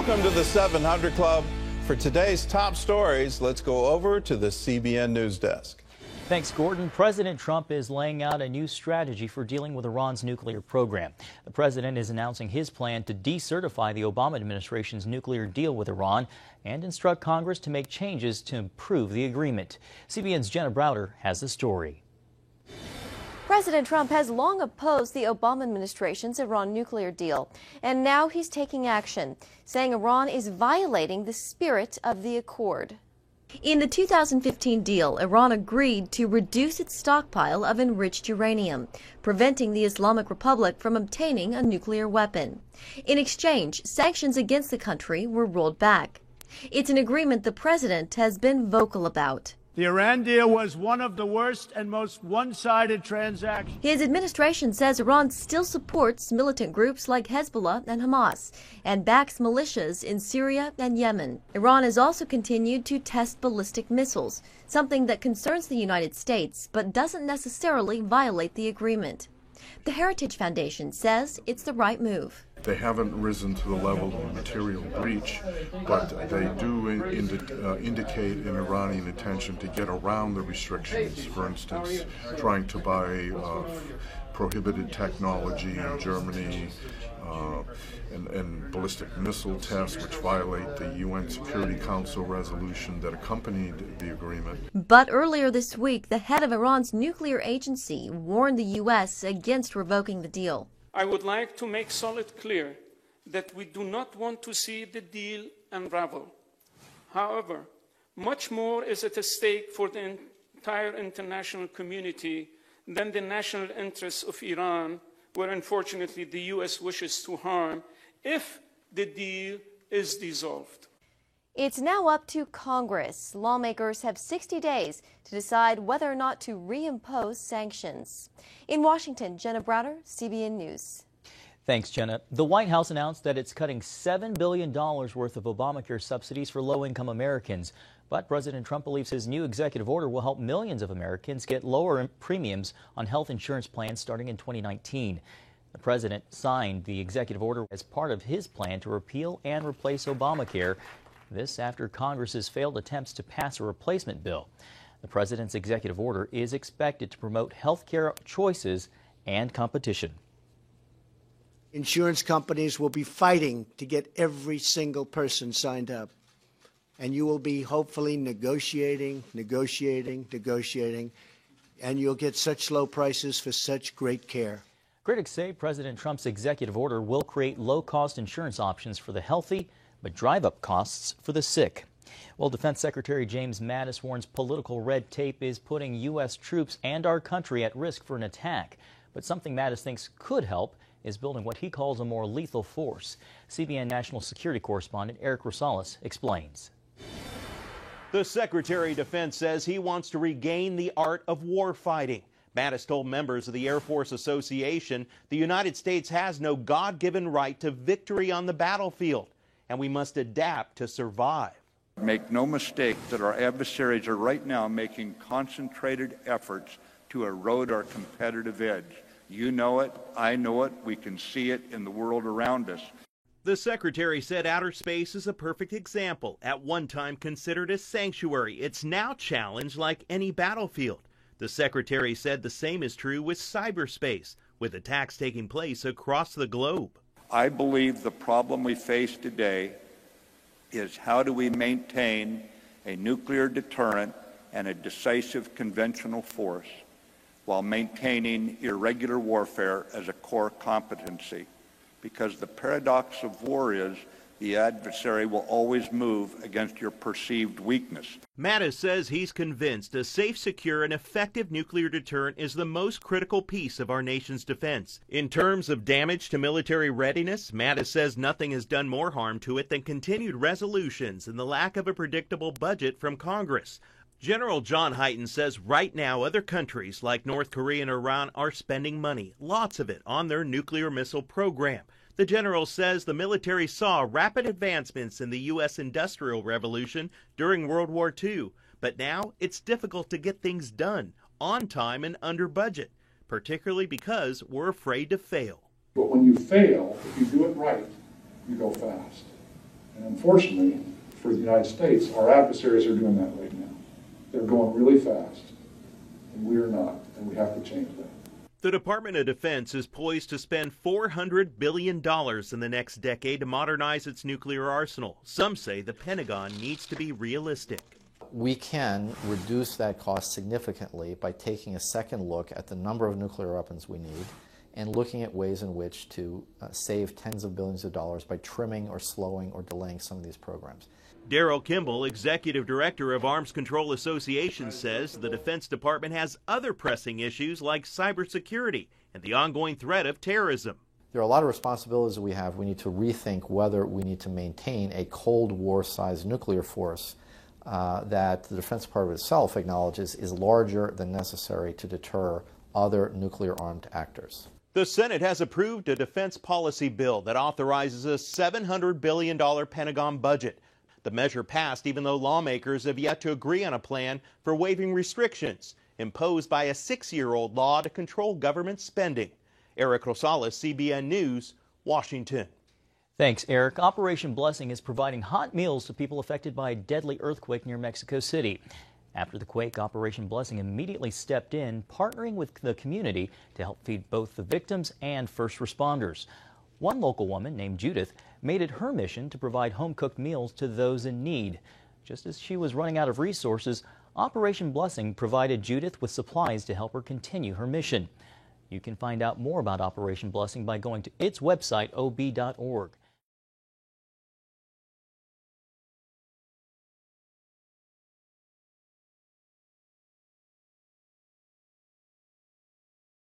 Welcome to the 700 Club. For today's top stories, let's go over to the CBN News Desk. Thanks, Gordon. President Trump is laying out a new strategy for dealing with Iran's nuclear program. The president is announcing his plan to decertify the Obama administration's nuclear deal with Iran and instruct Congress to make changes to improve the agreement. CBN's Jenna Browder has the story. President Trump has long opposed the Obama administration's Iran nuclear deal, and now he's taking action, saying Iran is violating the spirit of the accord. In the 2015 deal, Iran agreed to reduce its stockpile of enriched uranium, preventing the Islamic Republic from obtaining a nuclear weapon. In exchange, sanctions against the country were rolled back. It's an agreement the president has been vocal about. The Iran deal was one of the worst and most one-sided transactions. His administration says Iran still supports militant groups like Hezbollah and Hamas and backs militias in Syria and Yemen. Iran has also continued to test ballistic missiles, something that concerns the United States but doesn't necessarily violate the agreement. The Heritage Foundation says it's the right move. They haven't risen to the level of material breach, but they do indicate an Iranian intention to get around the restrictions. For instance, trying to buy prohibited technology in Germany, and ballistic missile tests which violate the UN Security Council resolution that accompanied the agreement. But earlier this week, the head of Iran's nuclear agency warned the U.S. against revoking the deal. I would like to make solid clear that we do not want to see the deal unravel. However, much more is at stake for the entire international community than the national interests of Iran, where unfortunately the U.S. wishes to harm if the deal is dissolved. It's now up to Congress. Lawmakers have 60 days to decide whether or not to reimpose sanctions. In Washington, Jenna Browder, CBN News. Thanks, Jenna. The White House announced that it's cutting $7 billion worth of Obamacare subsidies for low-income Americans. But President Trump believes his new executive order will help millions of Americans get lower premiums on health insurance plans starting in 2019. The president signed the executive order as part of his plan to repeal and replace Obamacare. This after Congress's failed attempts to pass a replacement bill. The president's executive order is expected to promote health care choices and competition. Insurance companies will be fighting to get every single person signed up. And you will be hopefully negotiating, and you'll get such low prices for such great care. Critics say President Trump's executive order will create low-cost insurance options for the healthy, but drive up costs for the sick. Well, Defense Secretary James Mattis warns political red tape is putting U.S. troops and our country at risk for an attack. But something Mattis thinks could help is building what he calls a more lethal force. CBN National Security Correspondent Eric Rosales explains. The Secretary of Defense says he wants to regain the art of war fighting. Mattis told members of the Air Force Association the United States has no God-given right to victory on the battlefield, and we must adapt to survive. Make no mistake that our adversaries are right now making concentrated efforts to erode our competitive edge. You know it, I know it, we can see it in the world around us. The Secretary said outer space is a perfect example. At one time considered a sanctuary, it's now challenged like any battlefield. The Secretary said the same is true with cyberspace, with attacks taking place across the globe. I believe the problem we face today is how do we maintain a nuclear deterrent and a decisive conventional force while maintaining irregular warfare as a core competency. Because the paradox of war is the adversary will always move against your perceived weakness. Mattis says he's convinced a safe, secure, and effective nuclear deterrent is the most critical piece of our nation's defense. In terms of damage to military readiness, Mattis says nothing has done more harm to it than continued resolutions and the lack of a predictable budget from Congress. General John Hyten says right now other countries like North Korea and Iran are spending money, lots of it, on their nuclear missile program. The general says the military saw rapid advancements in the U.S. Industrial Revolution during World War II, but now it's difficult to get things done on time and under budget, particularly because we're afraid to fail. But when you fail, if you do it right, you go fast. And unfortunately, for the United States, our adversaries are doing that right now. They're going really fast, and we are not, and we have to change that. The Department of Defense is poised to spend $400 billion in the next decade to modernize its nuclear arsenal. Some say the Pentagon needs to be realistic. We can reduce that cost significantly by taking a second look at the number of nuclear weapons we need and looking at ways in which to save tens of billions of dollars by trimming or slowing or delaying some of these programs. Daryl Kimball, executive director of Arms Control Association, says the Defense Department has other pressing issues like cybersecurity and the ongoing threat of terrorism. There are a lot of responsibilities that we have. We need to rethink whether we need to maintain a Cold War-sized nuclear force that the Defense Department itself acknowledges is larger than necessary to deter other nuclear-armed actors. The Senate has approved a defense policy bill that authorizes a $700 billion Pentagon budget. The measure passed even though lawmakers have yet to agree on a plan for waiving restrictions imposed by a 6-year-old law to control government spending. Eric Rosales, CBN News, Washington. Thanks, Eric. Operation Blessing is providing hot meals to people affected by a deadly earthquake near Mexico City. After the quake, Operation Blessing immediately stepped in, partnering with the community to help feed both the victims and first responders. One local woman named Judith made it her mission to provide home-cooked meals to those in need. Just as she was running out of resources, Operation Blessing provided Judith with supplies to help her continue her mission. You can find out more about Operation Blessing by going to its website, ob.org.